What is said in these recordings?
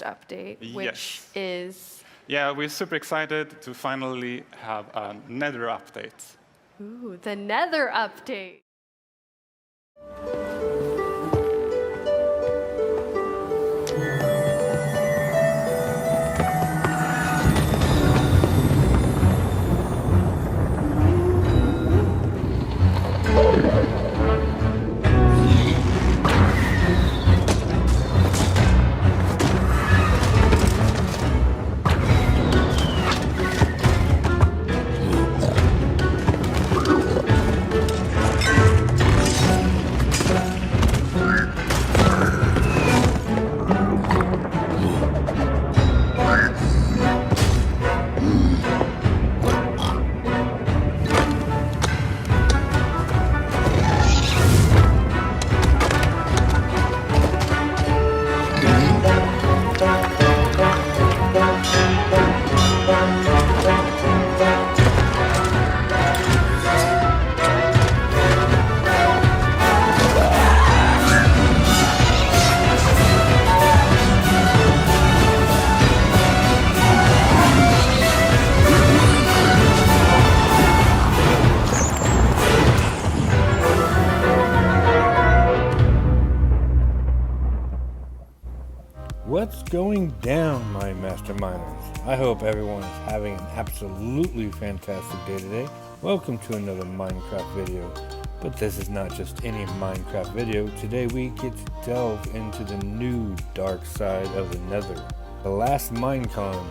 update, which is... Yeah, we're super excited to finally have a Nether update. Ooh, the Nether update. What's going down, my master miners? I hope everyone is having an absolutely fantastic day today. Welcome to another Minecraft video. But this is not just any Minecraft video. Today we get to delve into the new dark side of the Nether. The last Minecon,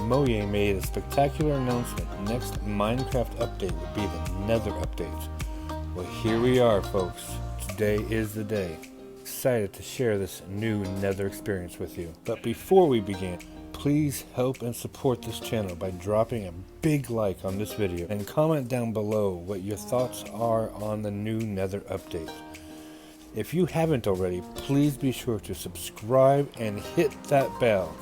Moye made a spectacular announcement. Next Minecraft update would be the Nether update. Well, here we are, folks. Today is the day. Excited to share this new Nether experience with you. But before we begin, please help and support this channel by dropping a big like on this video and comment down below what your thoughts are on the new Nether update. If you haven't already, please be sure to subscribe and hit that bell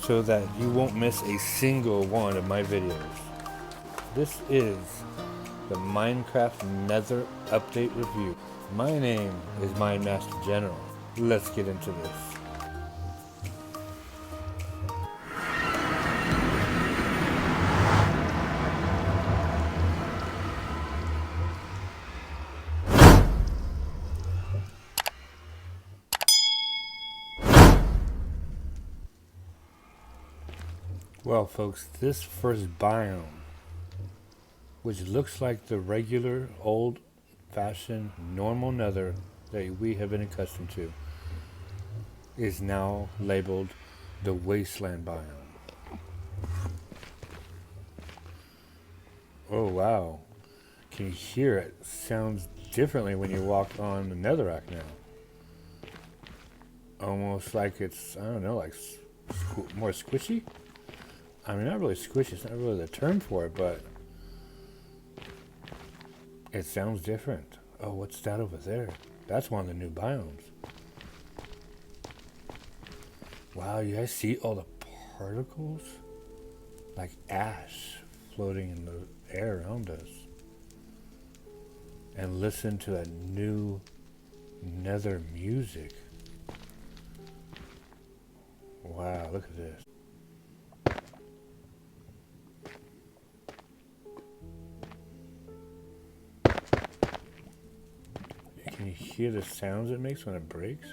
so that you won't miss a single one of my videos. This is the Minecraft Nether update review. My name is MineMasterGeneral. Let's get into this. Well, folks, this first biome, which looks like the regular old-fashioned normal Nether that we have been accustomed to, is now labeled the Wasteland biome. Oh wow, can you hear it? Sounds differently when you walk on the Netherrack now. Almost like it's, I don't know, like more squishy? I mean, not really squishy, it's not really the term for it, but it sounds different. Oh, what's that over there? That's one of the new biomes. Wow, you guys see all the particles? Like ash floating in the air around us. And listen to that new Nether music. Wow, look at this. Can you hear the sounds it makes when it breaks?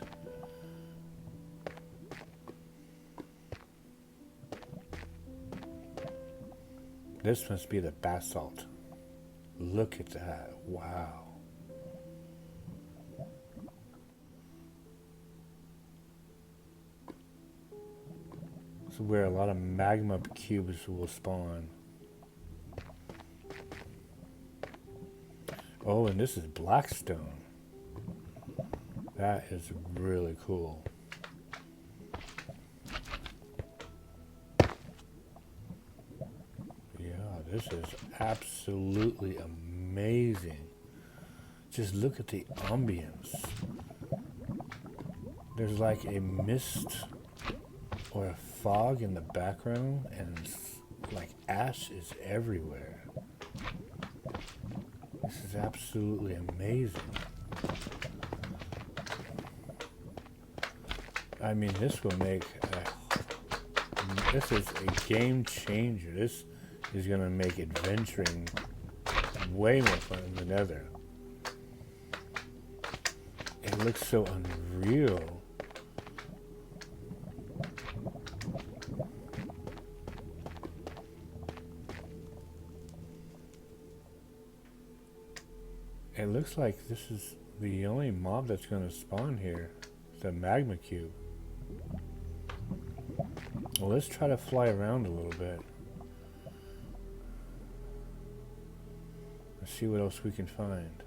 This must be the basalt. Look at that. Wow. This is where a lot of magma cubes will spawn. Oh, and this is blackstone. That is really cool. Yeah, this is absolutely amazing. Just look at the ambience. There's like a mist or a fog in the background, and like ash is everywhere. This is absolutely amazing. I mean, this will make a This is a game changer. This is gonna make adventuring way more fun in the Nether. It looks so unreal. It looks like this is the only mob that's going to spawn here. The magma cube. Well, let's try to fly around a little bit. Let's see what else we can find.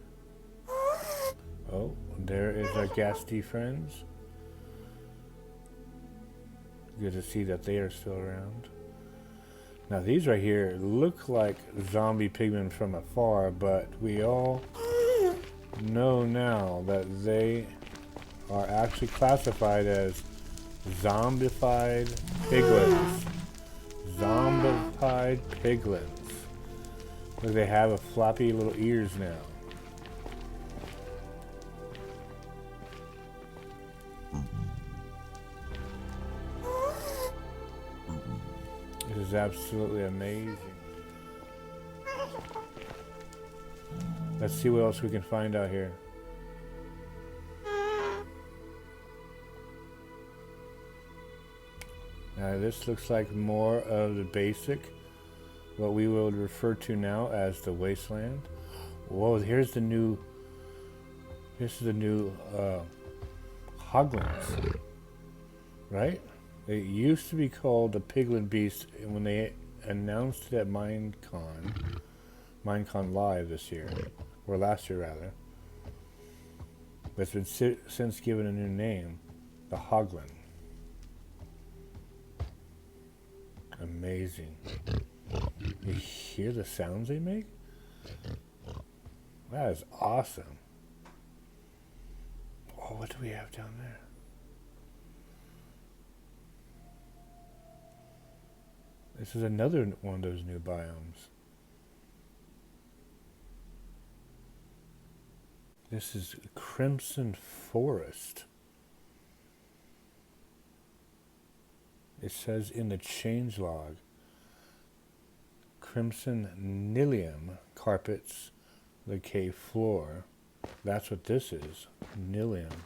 Oh, there is our ghastly friends. Good to see that they are still around. Now these right here look like zombie pigmen from afar, but we all know now that they are actually classified as zombified piglins. Zombified piglins. Look, they have a floppy little ears now. This is absolutely amazing. Let's see what else we can find out here. Now this looks like more of the basic, what we will refer to now as the wasteland. Whoa, here's the new, this is the new hoglins, right? It used to be called the Piglin Beast, and when they announced it at Minecon Live this year, or last year rather, but it's been since given a new name, the Hoglin. Amazing. You hear the sounds they make? That is awesome. Oh, what do we have down there? This is another one of those new biomes. This is Crimson Forest. It says in the changelog, Crimson Nilium carpets the cave floor. That's what this is. Nilium.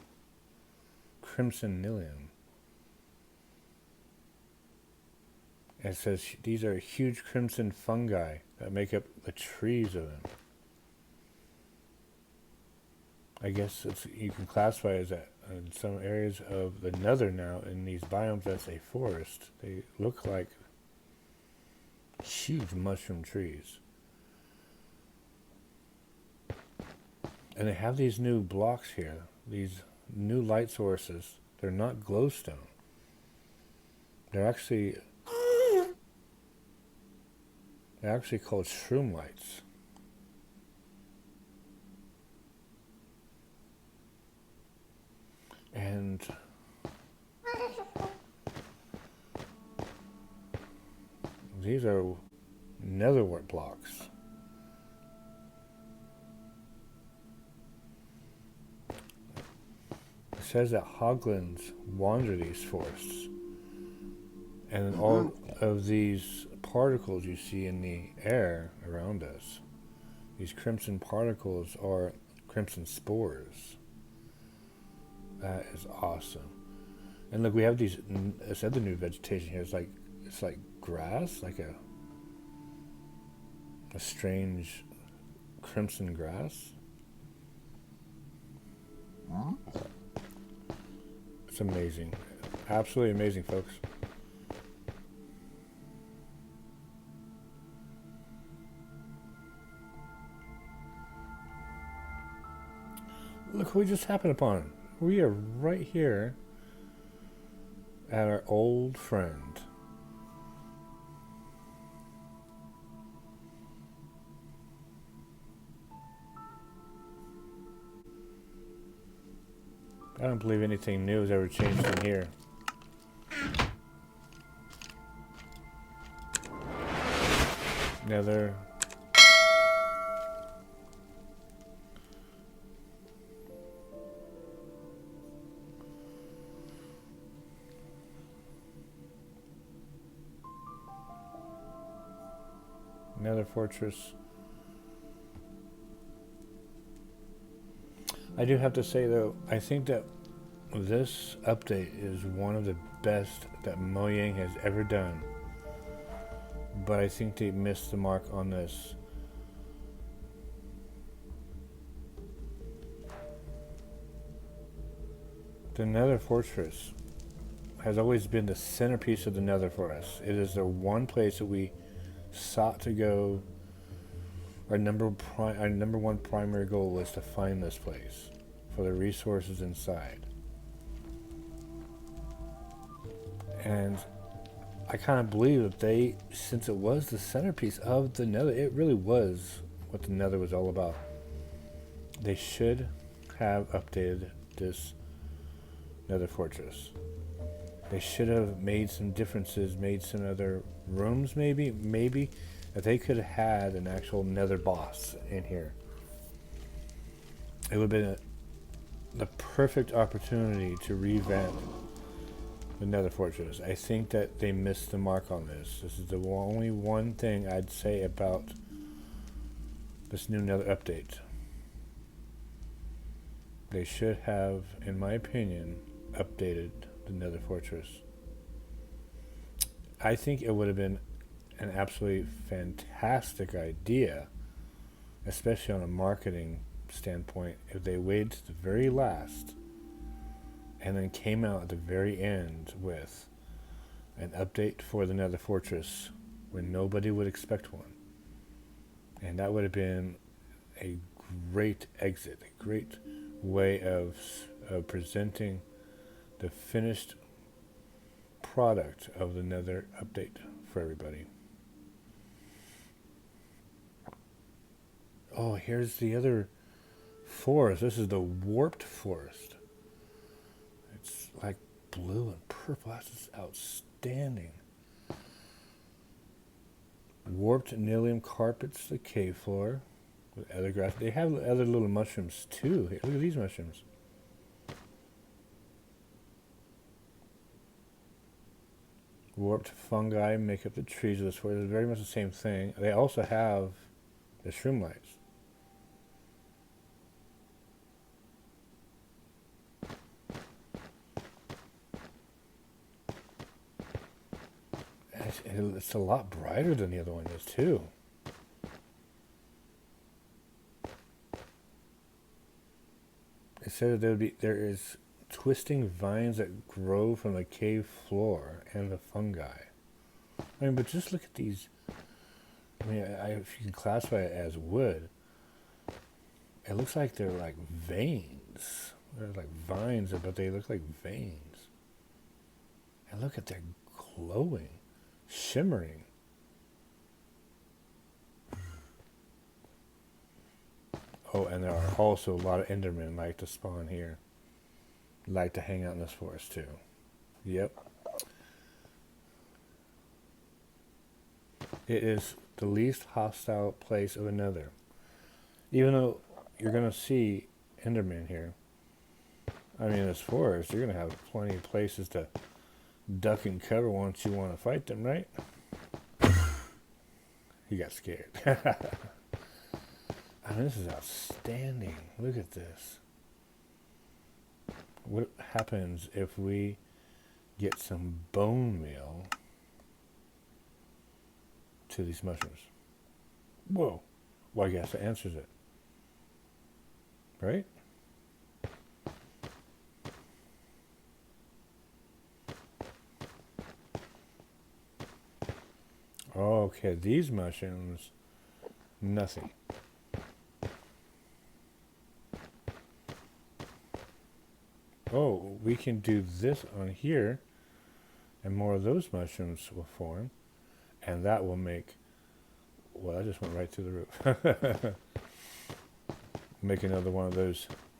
Crimson Nilium. It says these are huge crimson fungi that make up the trees of them. I guess you can classify as that in some areas of the Nether now in these biomes as a forest. They look like huge mushroom trees. And they have these new blocks here, these new light sources. They're not glowstone. They're actually called shroom lights. And these are netherwort blocks. It says that hoglins wander these forests, and all of these particles you see in the air around us, these crimson particles are crimson spores. That is awesome. And look, we have this other new vegetation here. It's like grass, like a strange crimson grass. It's amazing. Absolutely amazing, folks. Look who we just happened upon. We are right here at our old friend. I don't believe anything new has ever changed in here. Nether. Nether fortress. I do have to say though, I think that this update is one of the best that Mojang has ever done. But I think they missed the mark on this. The Nether fortress has always been the centerpiece of the Nether for us. It is the one place that we sought to go. Our number one primary goal was to find this place for the resources inside. And I kind of believe that they, since it was the centerpiece of the Nether, it really was what the Nether was all about. They should have updated this Nether fortress. They should have made some differences, made some other rooms maybe that they could have had an actual Nether boss in here. It would have been the perfect opportunity to revamp the Nether fortress. I think that they missed the mark on this. This is the only one thing I'd say about this new Nether update. They should have, in my opinion, updated the Nether fortress. I think it would have been an absolutely fantastic idea, especially on a marketing standpoint, if they waited to the very last and then came out at the very end with an update for the Nether fortress when nobody would expect one. And that would have been a great exit, a great way of presenting the finished product of the Nether update for everybody. Oh, here's the other forest. This is the warped forest. It's like blue and purple. That's just outstanding. Warped Nilium carpets the cave floor with other grass. They have other little mushrooms too. Here, look at these mushrooms. Warped fungi make up the trees of this forest. It's very much the same thing. They also have the shroom lights. It's a lot brighter than the other one is too. It said that there is twisting vines that grow from the cave floor and the fungi. I mean, but just look at these. I mean, if you can classify it as wood, it looks like they're like veins. They're like vines, but they look like veins. And look at, they're glowing, shimmering. Oh, and there are also a lot of Endermen like to spawn here. Like to hang out in this forest too. Yep. It is the least hostile place of the Nether. Even though you're going to see Endermen here. I mean, in this forest, you're going to have plenty of places to duck and cover once you want to fight them, right? He got scared. I mean, this is outstanding. Look at this. What happens if we get some bone meal to these mushrooms? Whoa. Well, I guess that answers it. Right? Okay, these mushrooms, nothing. Oh, we can do this on here, and more of those mushrooms will form, and that will make, well, I just went right through the roof. Make another one of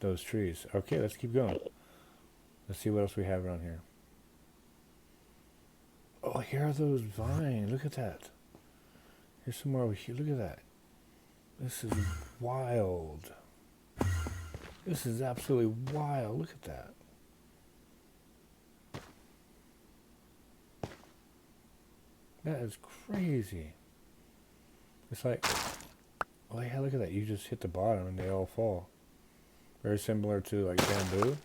those trees. Okay, let's keep going. Let's see what else we have around here. Oh, here are those vines. Look at that. Here's some more over here. Look at that. This is wild. This is absolutely wild. Look at that. That is crazy. It's like, oh yeah, look at that. You just hit the bottom and they all fall. Very similar to like bamboo.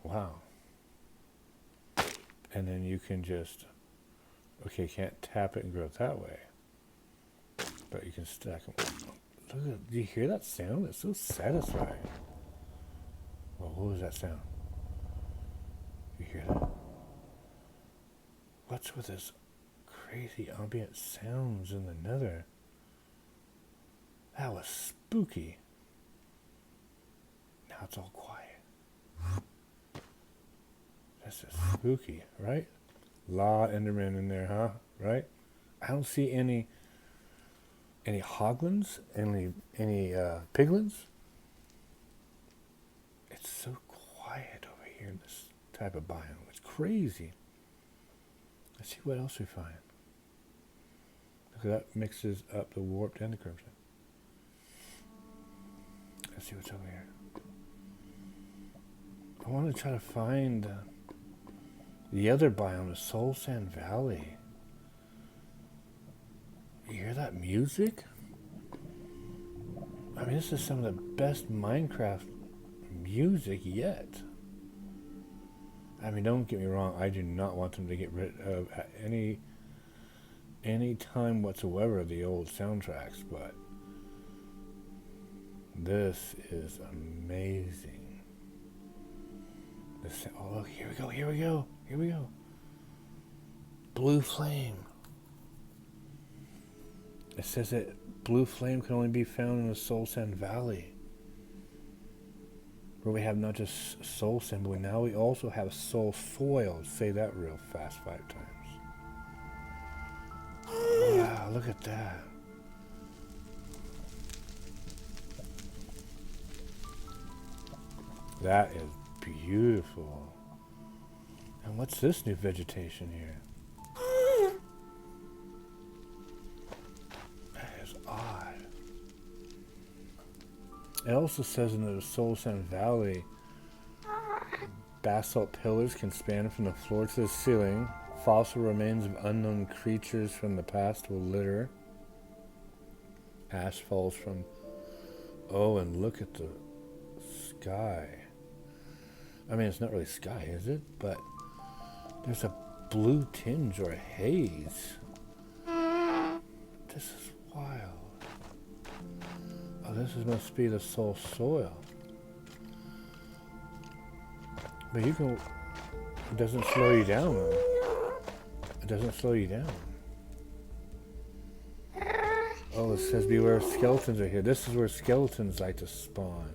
Wow. And then you can just, okay, can't tap it and grow it that way. But you can stack them. Look at, do you hear that sound? It's so satisfying. Well, what was that sound? You hear that? What's with this crazy ambient sounds in the Nether? That was spooky. Now it's all quiet. This is spooky, right? Lot of Endermen in there, huh? Right? I don't see any hoglins, any piglins. It's so quiet over here in this type of biome. It's crazy. Let's see what else we find. Look at that, mixes up the warped and the crimson. Let's see what's over here. I want to try to find the other biome, the Soul Sand Valley. You hear that music? I mean, this is some of the best Minecraft music yet. I mean, don't get me wrong, I do not want them to get rid of at any time whatsoever the old soundtracks, but this is amazing. This, oh look, here we go, here we go, here we go. Blue flame. It says that blue flame can only be found in the Soul Sand Valley, where we have not just soul sand, but now we also have soul soil. Say that real fast 5 times. Wow, look at that. That is beautiful. And what's this new vegetation here? That is odd. It also says in the Soul Sand Valley, basalt pillars can span from the floor to the ceiling. Fossil remains of unknown creatures from the past will litter. Ash falls from... Oh, and look at the sky. I mean, it's not really sky, is it? But there's a blue tinge or a haze. This is wild. Oh, this must be the soul soil. But you can... It doesn't slow you down, though. It doesn't slow you down. Oh, it says beware skeletons are here. This is where skeletons like to spawn.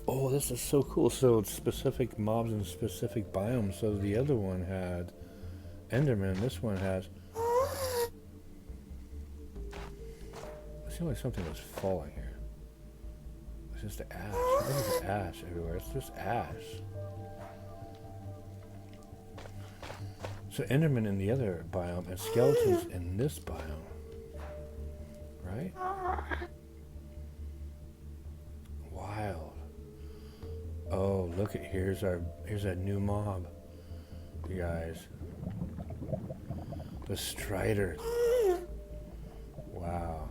Oh, this is so cool. So it's specific mobs and specific biomes. So the other one had Enderman. This one has... It seems like something was falling here. It's just ash. There's ash everywhere. It's just ash. So Enderman in the other biome and skeletons in this biome. Right? Wild. Oh, look at here's a new mob. You guys. The Strider. Wow.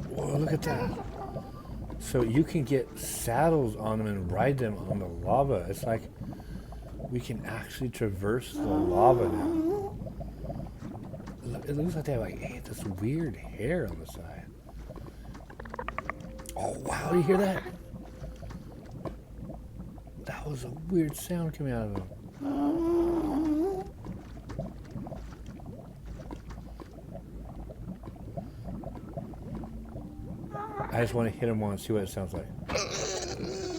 Whoa, look at that. So you can get saddles on them and ride them on the lava. It's like we can actually traverse the lava now. It looks like they have like this weird hair on the side. Oh wow, you hear that? That was a weird sound coming out of them. I just want to hit him once, see what it sounds like.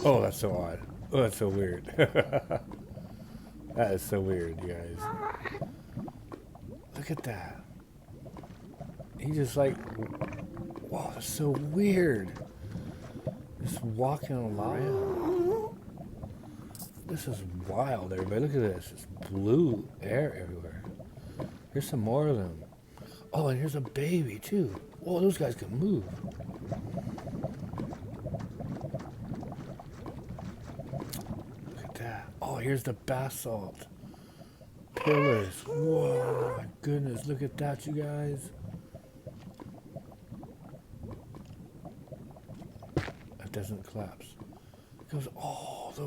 Oh, that's so odd. Oh, that's so weird. That is so weird, you guys. Look at that. He just like, wow, that's so weird. Just walking on lava. This is wild, everybody. Look at this. It's blue air everywhere. Here's some more of them. Oh, and here's a baby too. Whoa, those guys can move. Look at that. Oh, here's the basalt pillars. Whoa, my goodness, look at that, you guys. It doesn't collapse. It goes all the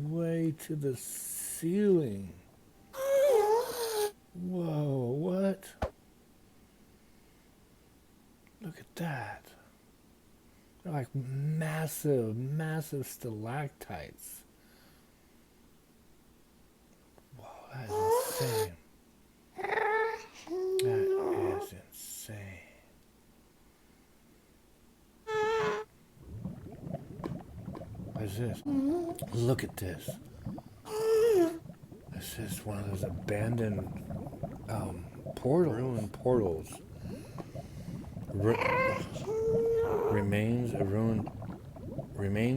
way to the ceiling. Whoa, what? Look at that. They're like massive, massive stalactites. Whoa, that is insane. That is insane. What is this? Look at this. This is one of those abandoned ruined portals. Remains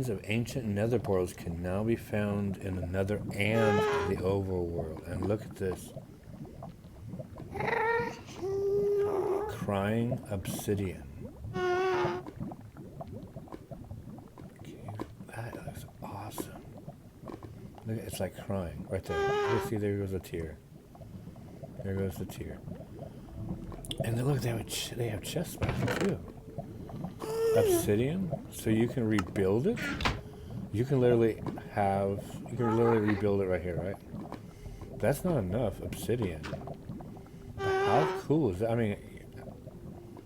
of ancient nether portals can now be found in the nether and the overworld. And look at this. Crying obsidian. That looks awesome. Look, it's like crying right there. You see, there goes a tear. There goes the tear. And then look, they have chests back too. Obsidian, so you can rebuild it. You can literally rebuild it right here, right? That's not enough obsidian. How cool is that? I mean,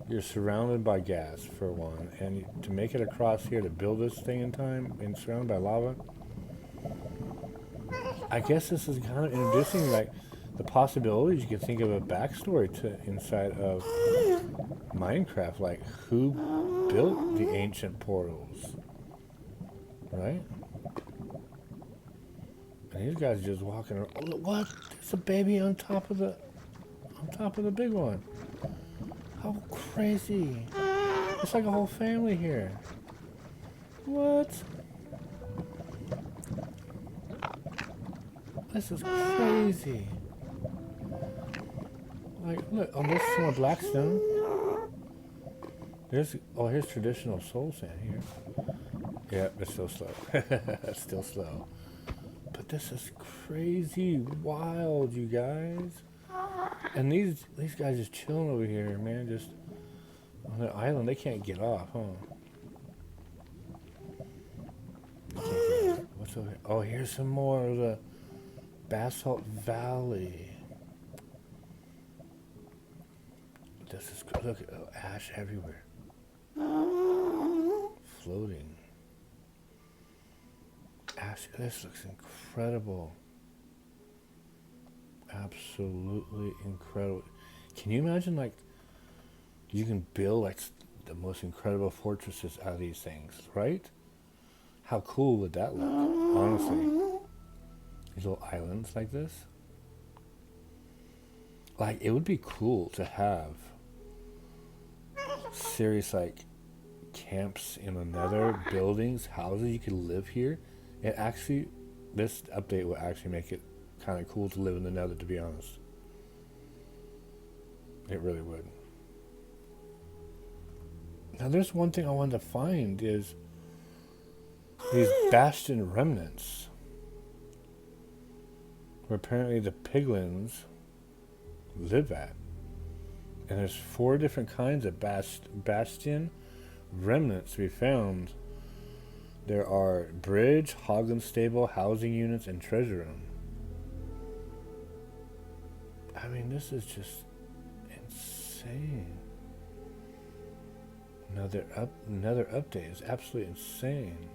you're surrounded by gas for one, and to make it across here to build this thing in time, and surrounded by lava. I guess this is kind of introducing like the possibilities. You can think of a backstory to inside of Minecraft, like who built the ancient portals, right? And these guys are just walking around. Oh, what? There's a baby on top of the big one. How crazy! It's like a whole family here. What? This is crazy. Like, look, oh, there's some blackstone. Here's traditional soul sand here. Yeah, it's still slow. It's still slow. But this is crazy wild, you guys. And these guys just chilling over here, man, just on the island. They can't get off, huh? What's over here? Oh, here's some more of the Basalt Valley. This is, look, ash everywhere. Floating. Ash, this looks incredible. Absolutely incredible. Can you imagine, like, you can build, like, the most incredible fortresses out of these things, right? How cool would that look, honestly? These little islands like this. Like, it would be cool to have serious, like, camps in the nether, buildings, houses. You could live here. It actually, this update will actually make it kind of cool to live in the nether, to be honest. It really would. Now, there's one thing I wanted to find is these bastion remnants, where apparently the piglins live at. And there's 4 different kinds of bastion remnants to be found. There are bridge, hoglin stable, housing units, and treasure room. I mean, this is just insane. Another update is absolutely insane.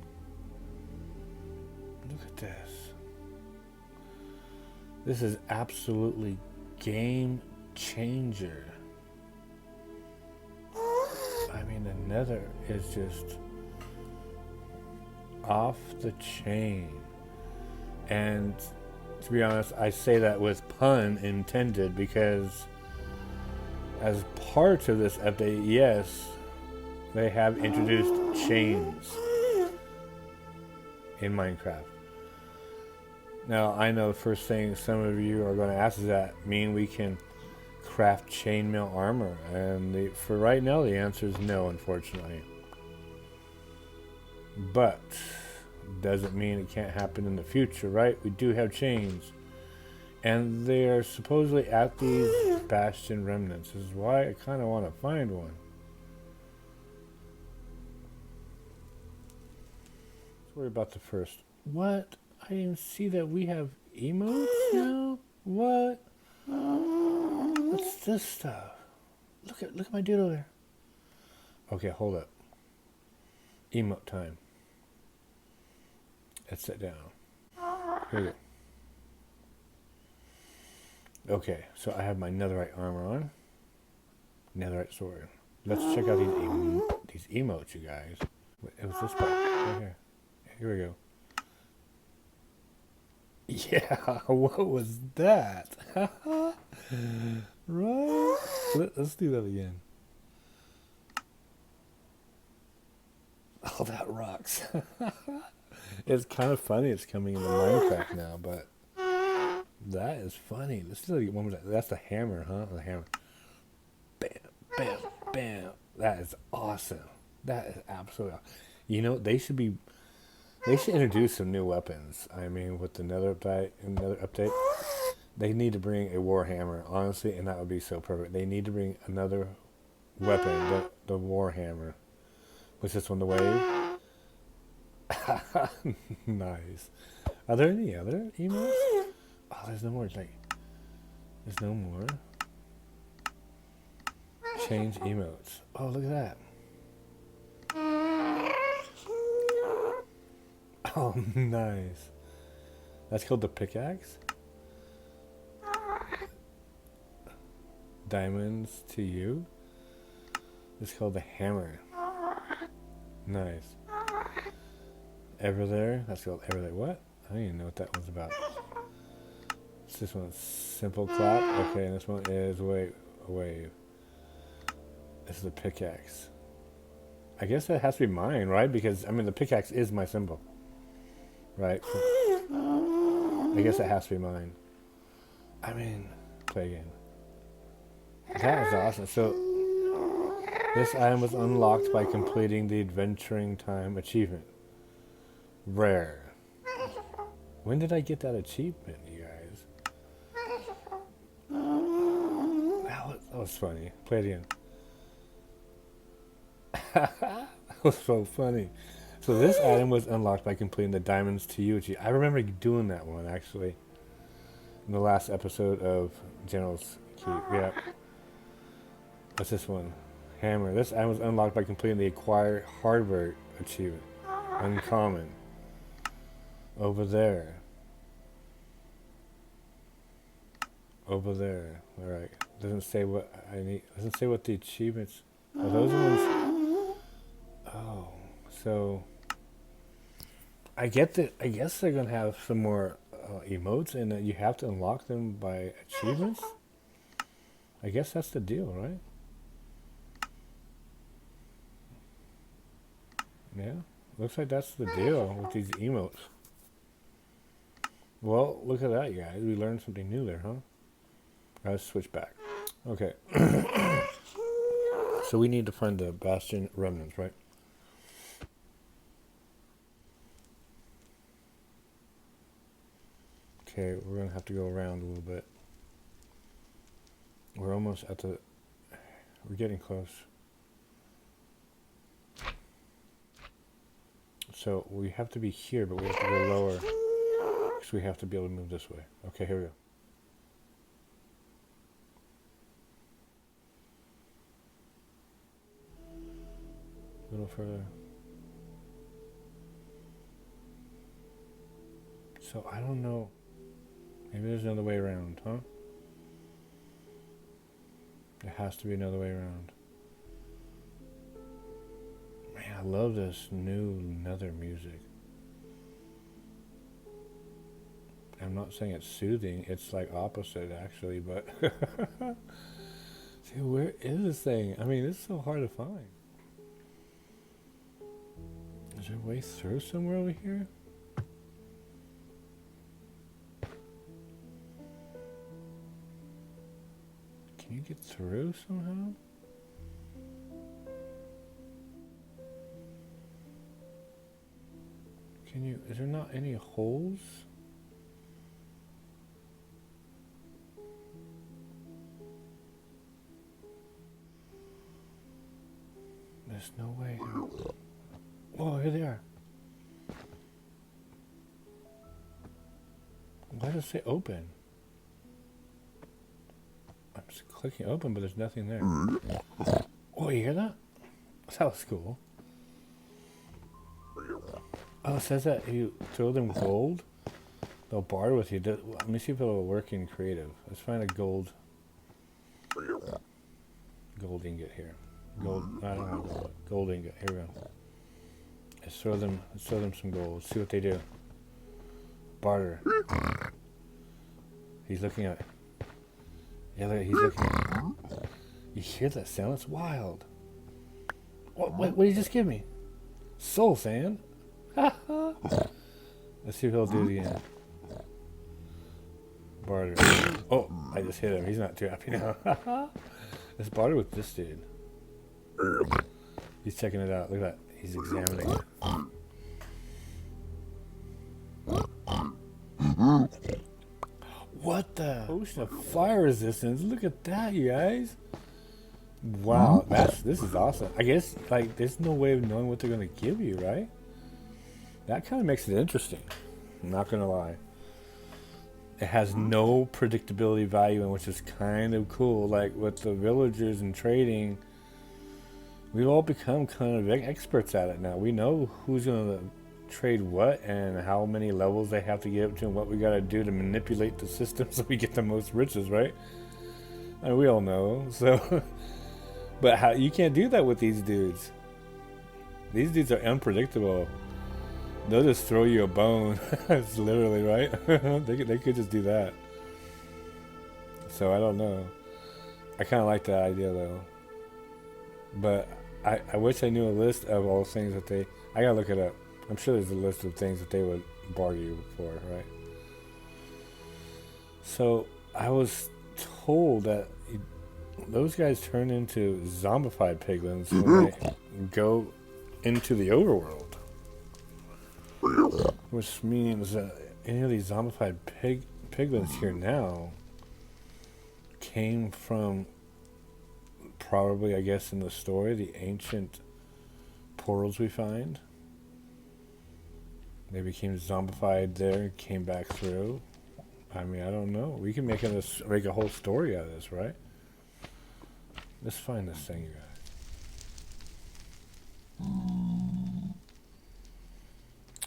Look at this. This is absolutely game changer. I mean, the nether is just off the chain. And to be honest, I say that with pun intended, because as part of this update, yes, they have introduced chains in Minecraft. Now, I know the first thing some of you are going to ask, does that mean we can craft chainmail armor? And for right now, the answer is no, unfortunately. But doesn't mean it can't happen in the future, right? We do have chains. And they're supposedly at these bastion remnants. This is why I kind of want to find one. Let's worry about the first. What? I didn't even see that we have emotes now? What? What's this stuff? Look at my dude over there. Okay, hold up. Emote time. Let's sit down. Here we go. Okay, so I have my netherite armor on. Netherite sword. Let's check out these emotes, you guys. It was this part, right here. Here we go. Yeah, what was that? Right? Let's do that again. Oh, that rocks. It's kind of funny it's coming into Minecraft now, but that is funny. Let's do it one more time. That's the hammer, huh? The hammer. Bam, bam, bam. That is awesome. That is absolutely awesome. You know, they should introduce some new weapons. I mean, with the Nether update, they need to bring a Warhammer, honestly, and that would be so perfect. They need to bring another weapon, the Warhammer. Was this one the wave? Nice. Are there any other emotes? Oh, there's no more. There's no more. Change emotes. Oh, look at that. Oh, nice. That's called the pickaxe? Diamonds to you? It's called the hammer. Nice. Ever there? That's called ever there. What? I don't even know what that one's about. This one's simple clap. Okay, and this one is wave. This is the pickaxe. I guess that has to be mine, right? Because, I mean, the pickaxe is my symbol. Right? I guess it has to be mine. I mean, play again. That is awesome. So, this item was unlocked by completing the Adventuring Time achievement. Rare. When did I get that achievement, you guys? That was funny. Play it again. That was so funny. So this item was unlocked by completing the Diamonds to You achievement. I remember doing that one, actually. In the last episode of General's Keep. Yeah. What's this one? Hammer. This item was unlocked by completing the Acquire Hardware achievement. Uncommon. Over there. Over there. Alright. Doesn't say what I need. Doesn't say what the achievements. Are those ones? Oh. So. I get that. I guess they're going to have some more emotes and that you have to unlock them by achievements. I guess that's the deal, right? Yeah. Looks like that's the deal with these emotes. Well, look at that, you guys. We learned something new there, huh? Let's switch back. Okay. So we need to find the Bastion remnants, right? Okay, we're going to have to go around a little bit. We're almost at the... We're getting close. So we have to be here, but we have to go lower. Because we have to be able to move this way. Okay, here we go. A little further. So I don't know. Maybe there's another way around, huh? There has to be another way around. Man, I love this new Nether music. I'm not saying it's soothing, it's like opposite actually, but see, where is this thing? I mean, it's so hard to find. Is there a way through somewhere over here? Can you get through somehow? Can you, is there not any holes? There's no way. Whoa, here they are. Why does it say open? I'm just clicking open, but there's nothing there. Oh, you hear that? That was cool. Oh, it says that you throw them gold, they'll barter with you. Let me see if it'll work in creative. Let's find a gold ingot here. I don't know gold ingot. Here we go. Let's throw them some gold. See what they do. Barter. He's looking at it. Yeah, look, he's looking at it. You hear that sound? It's wild. What did you just give me? Soul sand? Let's see if he'll do it again. Barter. Oh, I just hit him. He's not too happy now. Let's barter with this dude. He's checking it out. Look at that. He's examining it. What the? Potion of fire resistance. Look at that, you guys. Wow, this is awesome. I guess like there's no way of knowing what they're gonna give you, right? That kind of makes it interesting. I'm not gonna lie. It has no predictability value, and which is kind of cool. Like with the villagers and trading, we've all become kind of experts at it now. We know who's gonna trade what and how many levels they have to get up to and what we gotta do to manipulate the system so we get the most riches, right? And we all know. So, but how you can't do that with these dudes. These dudes are unpredictable. They'll just throw you a bone. It's literally right. They could just do that. So I don't know. I kind of like that idea though. But I wish I knew a list of all the things that they. I gotta look it up. I'm sure there's a list of things that they would barter you for, right? So I was told that those guys turn into zombified piglins when they go into the overworld. Which means that any of these zombified piglins here now came from probably, I guess, in the story, the ancient portals we find. They became zombified there, came back through. I mean, I don't know. We can make a whole story out of this, right? Let's find this thing, you guys.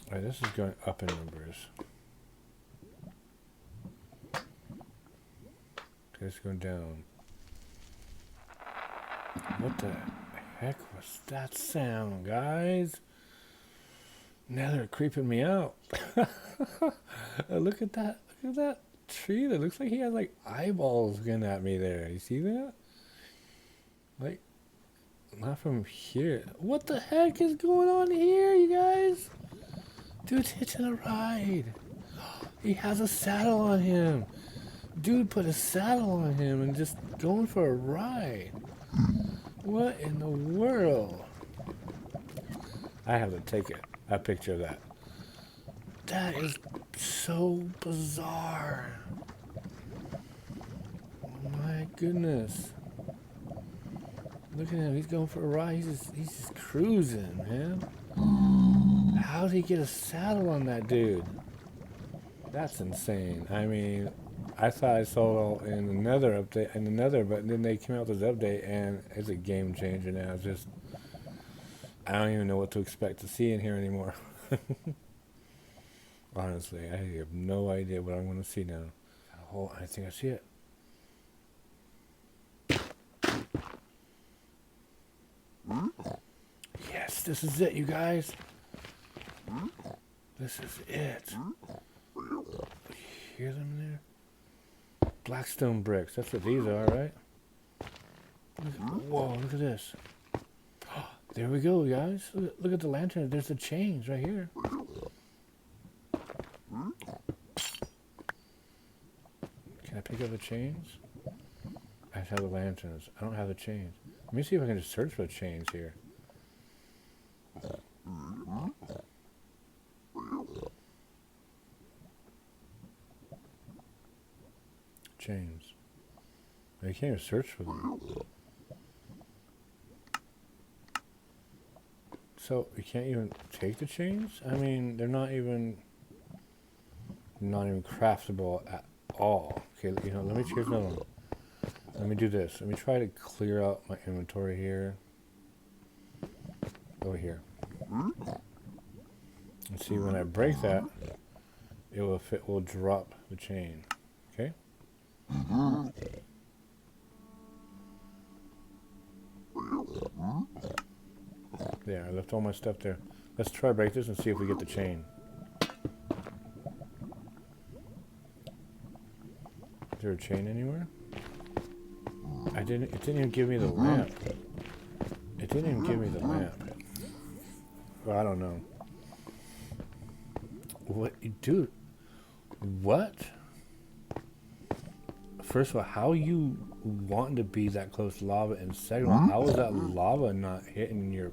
Alright, this is going up in numbers. Okay, it's going down. What the heck was that sound, guys? Now they're creeping me out. Look at that. Look at that tree. That looks like he has like eyeballs looking at me there. You see that? Like, not from here. What the heck is going on here, you guys? Dude's hitching a ride. He has a saddle on him. Dude put a saddle on him and just going for a ride. What in the world? I have to take a picture of that. That is so bizarre. My goodness. Look at him. He's going for a ride. He's just cruising, man. How did he get a saddle on that dude? That's insane. I mean, I thought I saw it in the Nether update, but then they came out with this update, and it's a game changer now. It's just, I don't even know what to expect to see in here anymore. Honestly, I have no idea what I'm going to see now. Oh, I think I see it. Yes, this is it, you guys. This is it. You hear them in there? Blackstone bricks. That's what these are, right? Whoa, look at this. There we go, guys. Look at the lantern. There's the chains right here. Can I pick up the chains? I have the lanterns. I don't have the chains. Let me see if I can just search for the chains here. Chains. I can't even search for them. So you can't even take the chains? I mean, they're not even craftable at all. Okay, you know, let me choose another one. Let me do this. Let me try to clear out my inventory here. Over here. And see, when I break that, it will drop the chain. Okay? There, I left all my stuff there. Let's try break this and see if we get the chain. Is there a chain anywhere? It didn't even give me the lamp. It didn't even give me the lamp. Well, I don't know. What, dude? What? First of all, how you wanting to be that close to lava, and second of all, how is that lava not hitting your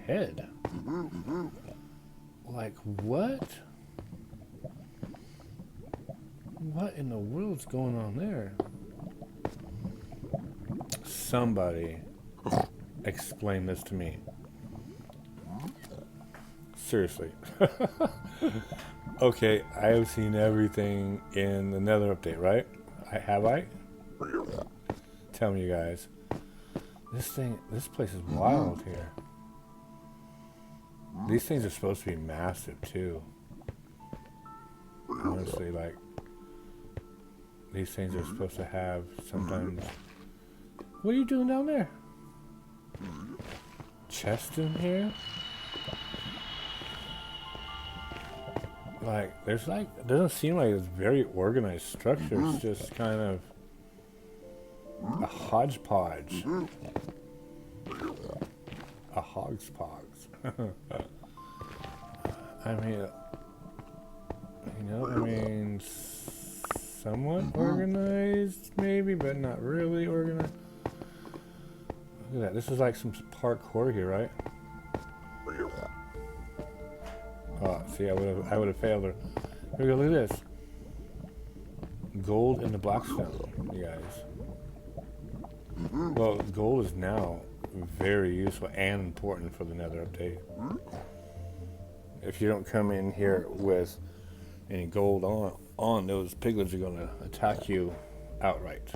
head? Like, what? What in the world's going on there? Somebody explain this to me. Seriously. Okay, I have seen everything in the Nether update, right? Have I? Tell me, you guys. This place is wild here. These things are supposed to be massive, too. Honestly, like, these things are supposed to have sometimes... What are you doing down there? Chest in here? Like, there's like, it doesn't seem like it's very organized structure. It's just kind of a hodgepodge. A hogspox. I mean, somewhat organized maybe, but not really organized. Look at that. This is like some parkour here, right? Oh, see, I would have failed her. Here we go. Look at this. Gold in the blackstone, you guys. Well, gold is now very useful and important for the Nether update. If you don't come in here with any gold on, those piglets are going to attack you outright.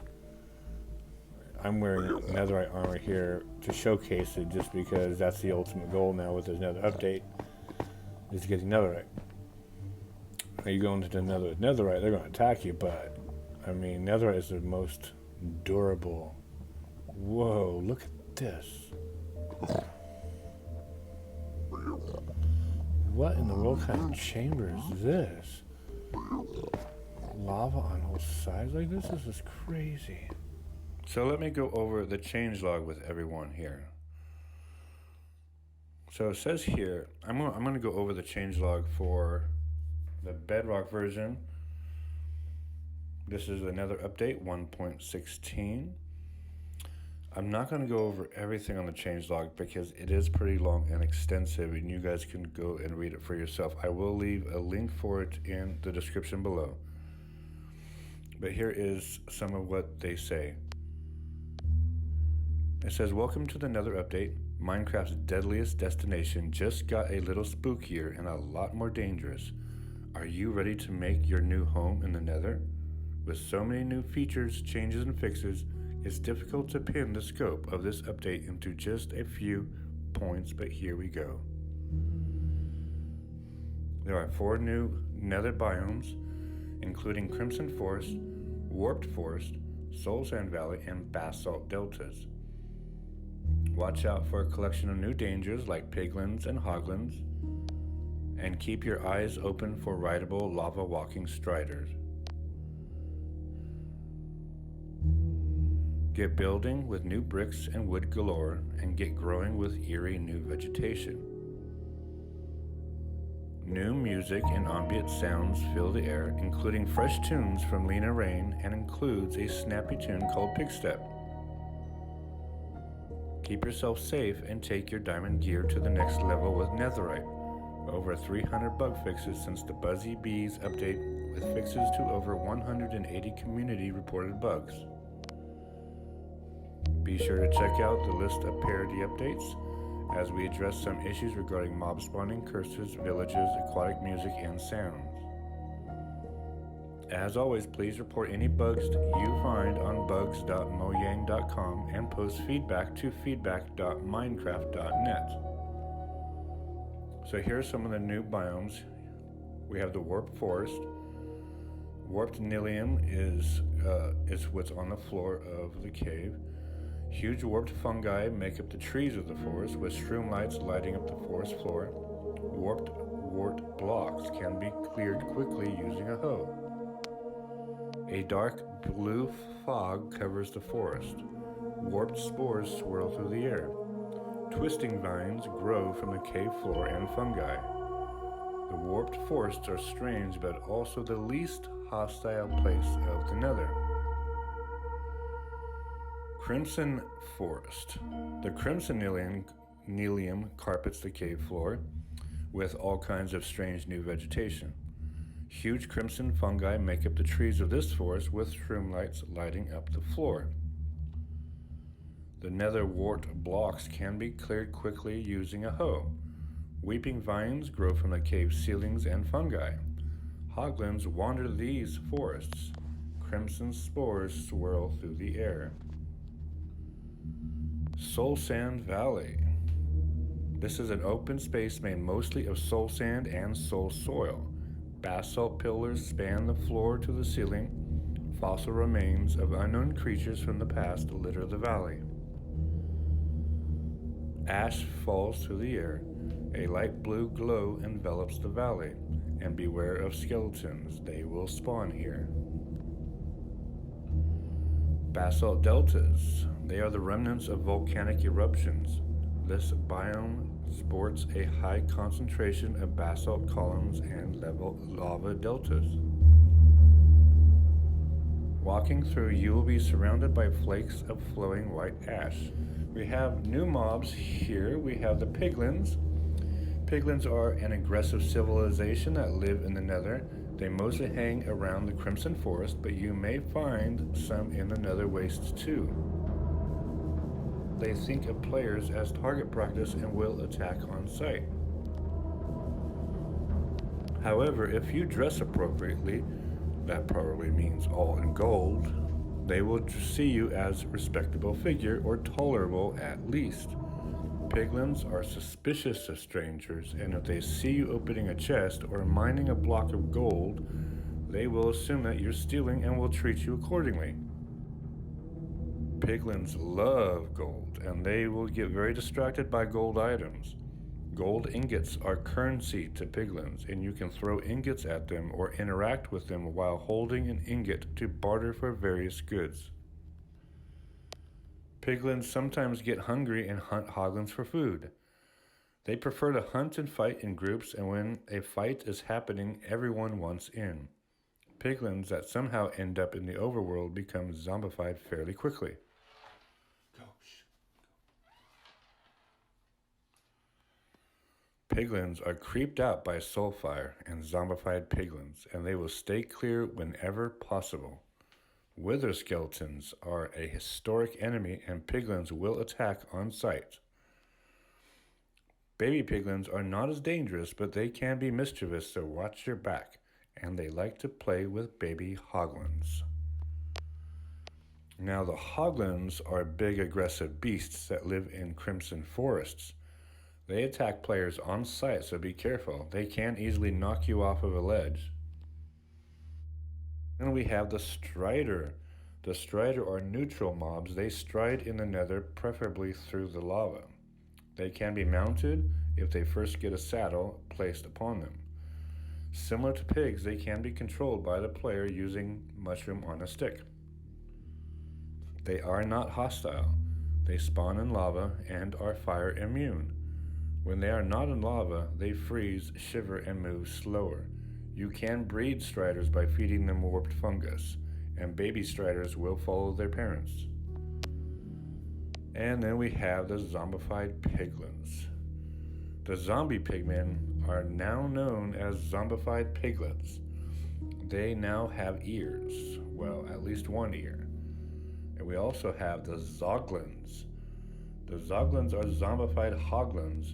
I'm wearing netherite armor here to showcase it, just because that's the ultimate goal now with this Nether update, is getting netherite. Now you go into the netherite, they're going to attack you, but I mean, netherite is the most durable. Whoa, look at this. What in the world kind of chamber is this? Lava on all sides like this? This is crazy. So let me go over the changelog with everyone here. So it says here, I'm going to go over the changelog for the Bedrock version. This is another update, 1.16. I'm not going to go over everything on the changelog because it is pretty long and extensive, and you guys can go and read it for yourself. I will leave a link for it in the description below. But here is some of what they say. It says, welcome to the Nether update. Minecraft's deadliest destination just got a little spookier and a lot more dangerous. Are you ready to make your new home in the Nether? With so many new features, changes, and fixes, it's difficult to pin the scope of this update into just a few points, but here we go. There are 4 new Nether biomes, including Crimson Forest, Warped Forest, Soul Sand Valley, and Basalt Deltas. Watch out for a collection of new dangers like piglins and hoglins, and keep your eyes open for rideable lava walking striders. Get building with new bricks and wood galore, and get growing with eerie new vegetation. New music and ambient sounds fill the air, including fresh tunes from Lena Rain, and includes a snappy tune called Pigstep. Keep yourself safe and take your diamond gear to the next level with netherite. Over 300 bug fixes since the Buzzy Bees update, with fixes to over 180 community reported bugs. Be sure to check out the list of parody updates as we address some issues regarding mob spawning, curses, villages, aquatic music, and sounds. As always, please report any bugs you find on bugs.mojang.com and post feedback to feedback.minecraft.net. So here are some of the new biomes. We have the warped forest. Warped Nilium is what's on the floor of the cave. Huge warped fungi make up the trees of the forest, with shroom lights lighting up the forest floor. Warped blocks can be cleared quickly using a hoe. A dark blue fog covers the forest. Warped spores swirl through the air. Twisting vines grow from the cave floor and fungi. The warped forests are strange, but also the least hostile place of the Nether. Crimson Forest. The crimson Nilium carpets the cave floor with all kinds of strange new vegetation. Huge crimson fungi make up the trees of this forest, with shroom lights lighting up the floor. The nether warped blocks can be cleared quickly using a hoe. Weeping vines grow from the cave ceilings and fungi. Hoglins wander these forests. Crimson spores swirl through the air. Soul Sand Valley. This is an open space made mostly of soul sand and soul soil. Basalt pillars span the floor to the ceiling. Fossil remains of unknown creatures from the past litter the valley. Ash falls through the air. A light blue glow envelops the valley. And beware of skeletons, they will spawn here. Basalt deltas. They are the remnants of volcanic eruptions. This biome sports a high concentration of basalt columns and lava deltas. Walking through, you will be surrounded by flakes of flowing white ash. We have new mobs here. We have the piglins. Piglins are an aggressive civilization that live in the Nether. They mostly hang around the Crimson Forest, but you may find some in the Nether Wastes too. They think of players as target practice and will attack on sight. However, if you dress appropriately, that probably means all in gold, they will see you as a respectable figure, or tolerable at least. Piglins are suspicious of strangers, and if they see you opening a chest or mining a block of gold, they will assume that you're stealing and will treat you accordingly. Piglins love gold, and they will get very distracted by gold items. Gold ingots are currency to piglins, and you can throw ingots at them or interact with them while holding an ingot to barter for various goods. Piglins sometimes get hungry and hunt hoglins for food. They prefer to hunt and fight in groups, and when a fight is happening, everyone wants in. Piglins that somehow end up in the overworld become zombified fairly quickly. Piglins are creeped out by soulfire and zombified piglins, and they will stay clear whenever possible. Wither skeletons are a historic enemy, and piglins will attack on sight. Baby piglins are not as dangerous, but they can be mischievous, so watch your back, and they like to play with baby hoglins. Now, the hoglins are big aggressive beasts that live in crimson forests. They attack players on sight, so be careful. They can easily knock you off of a ledge. And we have the Strider. The Strider are neutral mobs. They stride in the Nether, preferably through the lava. They can be mounted if they first get a saddle placed upon them. Similar to pigs, they can be controlled by the player using mushroom on a stick. They are not hostile. They spawn in lava and are fire immune. When they are not in lava, they freeze, shiver, and move slower. You can breed striders by feeding them warped fungus, and baby striders will follow their parents. And then we have the zombified piglins. The zombie pigmen are now known as zombified piglets. They now have ears, well, at least one ear. And we also have the zoglins. The Zoglins are zombified hoglins,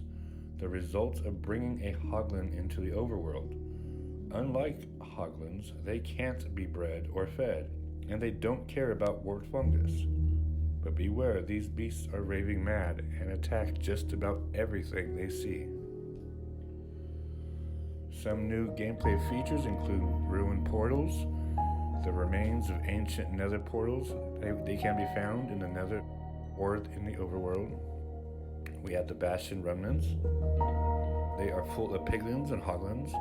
the results of bringing a hoglin into the overworld. Unlike hoglins, they can't be bred or fed, and they don't care about warped fungus. But beware, these beasts are raving mad and attack just about everything they see. Some new gameplay features include ruined portals, the remains of ancient nether portals. They can be found in the nether or in the overworld. We have the bastion remnants. They are full of piglins and hoglins.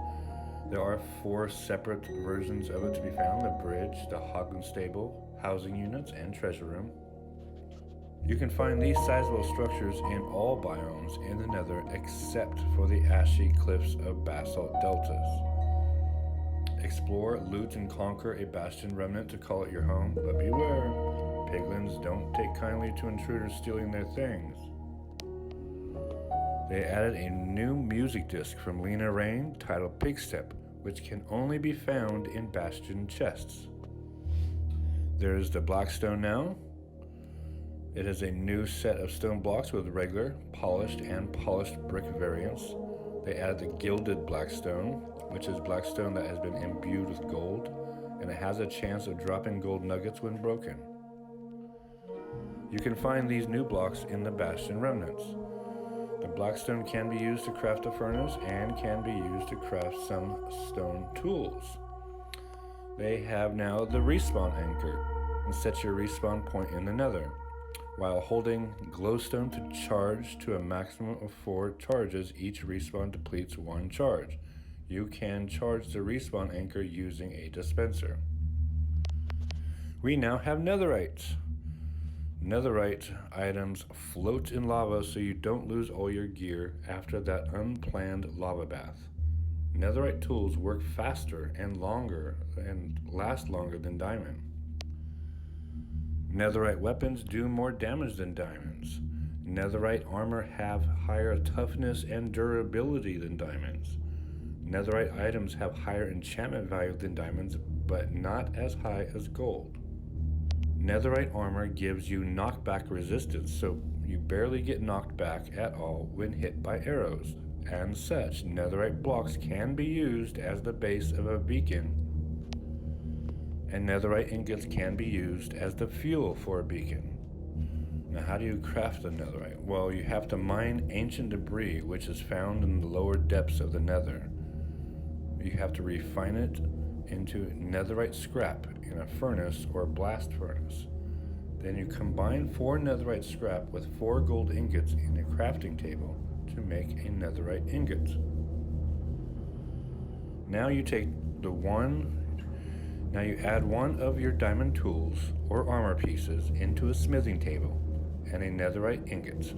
There are 4 separate versions of it to be found: the bridge, the hoglin stable, housing units, and treasure room. You can find these sizable structures in all biomes in the nether except for the ashy cliffs of basalt deltas. Explore, loot, and conquer a bastion remnant to call it your home, but beware, piglins don't take kindly to intruders stealing their things. They added a new music disc from Lena Rain titled Pigstep, which can only be found in bastion chests. There's the Blackstone now. It is a new set of stone blocks with regular, polished, and polished brick variants. They added the Gilded Blackstone, which is blackstone that has been imbued with gold, and it has a chance of dropping gold nuggets when broken. You can find these new blocks in the Bastion Remnants. The blackstone can be used to craft a furnace and can be used to craft some stone tools. They have now the respawn anchor, and set your respawn point in the nether. While holding glowstone to charge to a maximum of 4 charges, each respawn depletes 1 charge. You can charge the respawn anchor using a dispenser. We now have netherite. Netherite items float in lava so you don't lose all your gear after that unplanned lava bath. Netherite tools work faster and longer and last longer than diamond. Netherite weapons do more damage than diamonds. Netherite armor have higher toughness and durability than diamonds. Netherite items have higher enchantment value than diamonds, but not as high as gold. Netherite armor gives you knockback resistance, so you barely get knocked back at all when hit by arrows. And such, netherite blocks can be used as the base of a beacon, and netherite ingots can be used as the fuel for a beacon. Now, how do you craft the netherite? Well, you have to mine ancient debris, which is found in the lower depths of the nether. You have to refine it into netherite scrap in a furnace or blast furnace. Then you combine 4 netherite scrap with 4 gold ingots in a crafting table to make a netherite ingot. Now you add one of your diamond tools or armor pieces into a smithing table and a netherite ingot.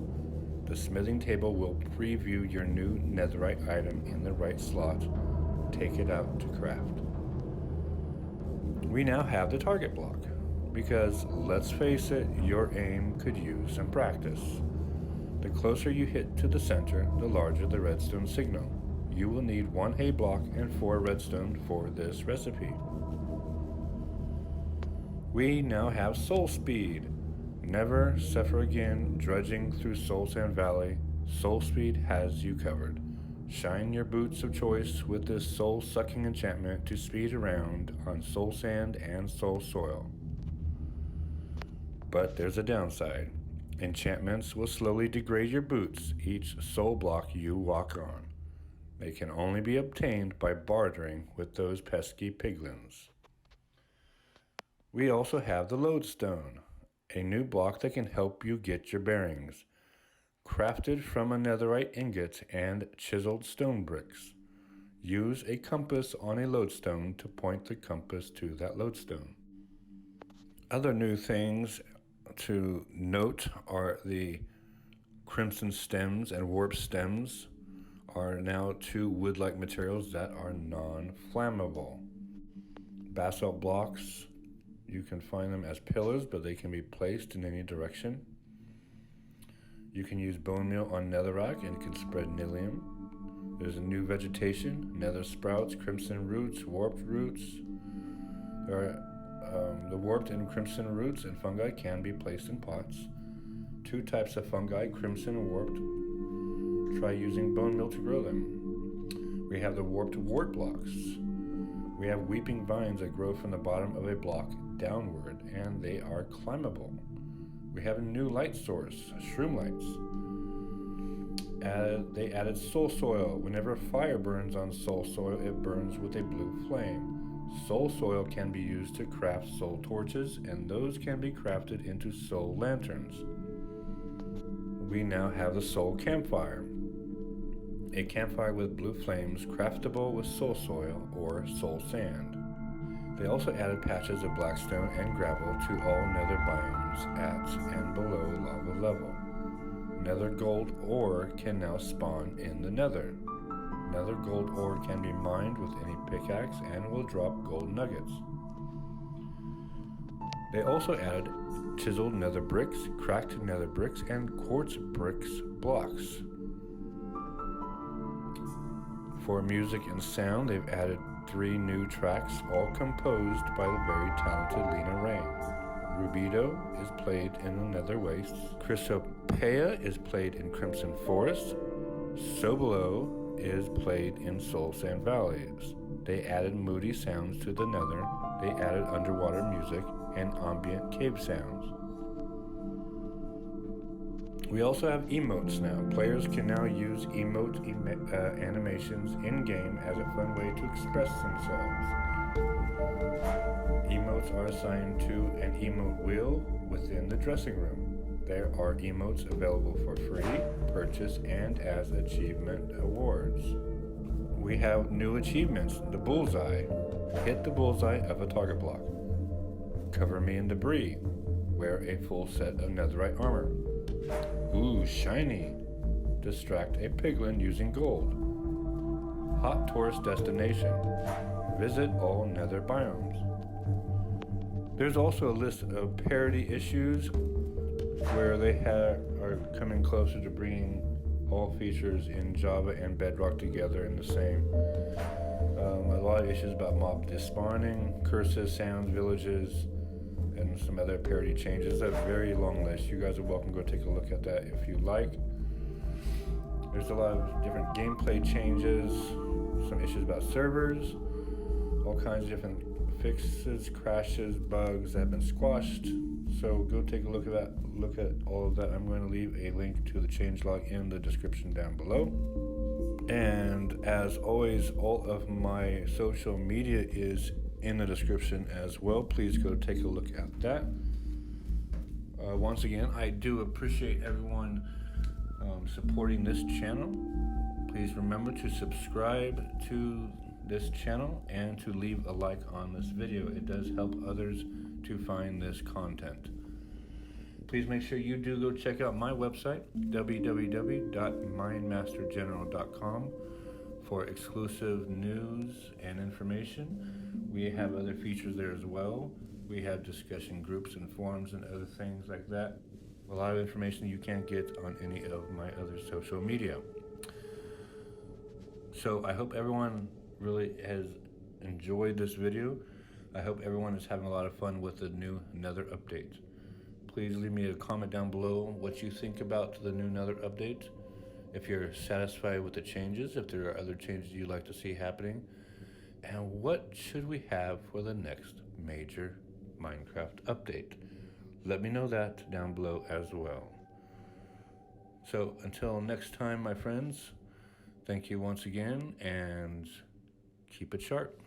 The smithing table will preview your new netherite item in the right slot. Take it out to craft. We now have the target block, because let's face it, your aim could use some practice. The closer you hit to the center, the larger the redstone signal. You will need 1 hay block and 4 redstone for this recipe. We now have soul speed. Never suffer again drudging through Soul Sand Valley. Soul speed has you covered. Shine your boots of choice with this soul-sucking enchantment to speed around on soul sand and soul soil. But there's a downside. Enchantments will slowly degrade your boots each soul block you walk on. They can only be obtained by bartering with those pesky piglins. We also have the lodestone, a new block that can help you get your bearings. Crafted from a netherite ingot and chiseled stone bricks. Use a compass on a lodestone to point the compass to that lodestone. Other new things to note are the crimson stems and warp stems are now 2 wood-like materials that are non-flammable. Basalt blocks, you can find them as pillars, but they can be placed in any direction. You can use bone meal on netherrack and it can spread nillium. There's a new vegetation, nether sprouts, crimson roots, warped roots. There are the warped and crimson roots and fungi can be placed in pots. 2 types of fungi, crimson and warped. Try using bone meal to grow them. We have the warped wart blocks. We have weeping vines that grow from the bottom of a block downward, and they are climbable. We have a new light source, shroom lights. They added soul soil. Whenever fire burns on soul soil, it burns with a blue flame. Soul soil can be used to craft soul torches, and those can be crafted into soul lanterns. We now have the soul campfire. A campfire with blue flames, craftable with soul soil or soul sand. They also added patches of blackstone and gravel to all nether biomes at and below lava level. Nether gold ore can now spawn in the nether. Nether gold ore can be mined with any pickaxe and will drop gold nuggets. They also added chiseled nether bricks, cracked nether bricks, and quartz bricks blocks. For music and sound, they've added 3 new tracks, all composed by the very talented Lena Ray. Rubido is played in the Nether Wastes. Chrysopeia is played in Crimson Forest. Sobolo is played in Soul Sand Valleys. They added moody sounds to the Nether. They added underwater music and ambient cave sounds. We also have emotes now. Players can now use emote animations in-game as a fun way to express themselves. Emotes are assigned to an emote wheel within the dressing room. There are emotes available for free, purchase, and as achievement awards. We have new achievements. The bullseye. Hit the bullseye of a target block. Cover me in debris. Wear a full set of netherite armor. Ooh, shiny. Distract a piglin using gold. Hot tourist destination. Visit all nether biomes. There's also a list of parity issues where they are coming closer to bringing all features in Java and Bedrock together in the same. A lot of issues about mob despawning, curses, sounds, villages, and some other parity changes. A very long list. You guys are welcome to go take a look at that if you like. There's a lot of different gameplay changes, some issues about servers, all kinds of different fixes, crashes, bugs that have been squashed. So go take a look at that. Look at all of that. I'm going to leave a link to the changelog in the description down below. And as always, all of my social media is in the description as well. Please go take a look at that. Once again, I do appreciate everyone supporting this channel. Please remember to subscribe to this channel and to leave a like on this video. It does help others to find this content. Please make sure you do go check out my website, www.MineMasterGeneral.com, for exclusive news and information. We have other features there as well. We have discussion groups and forums and other things like that. A lot of information you can't get on any of my other social media. So I hope everyone really has enjoyed this video. I hope everyone is having a lot of fun with the new Nether update. Please leave me a comment down below what you think about the new Nether update. If you're satisfied with the changes, if there are other changes you'd like to see happening, and what should we have for the next major Minecraft update. Let me know that down below as well. So until next time, my friends, thank you once again, and keep it sharp.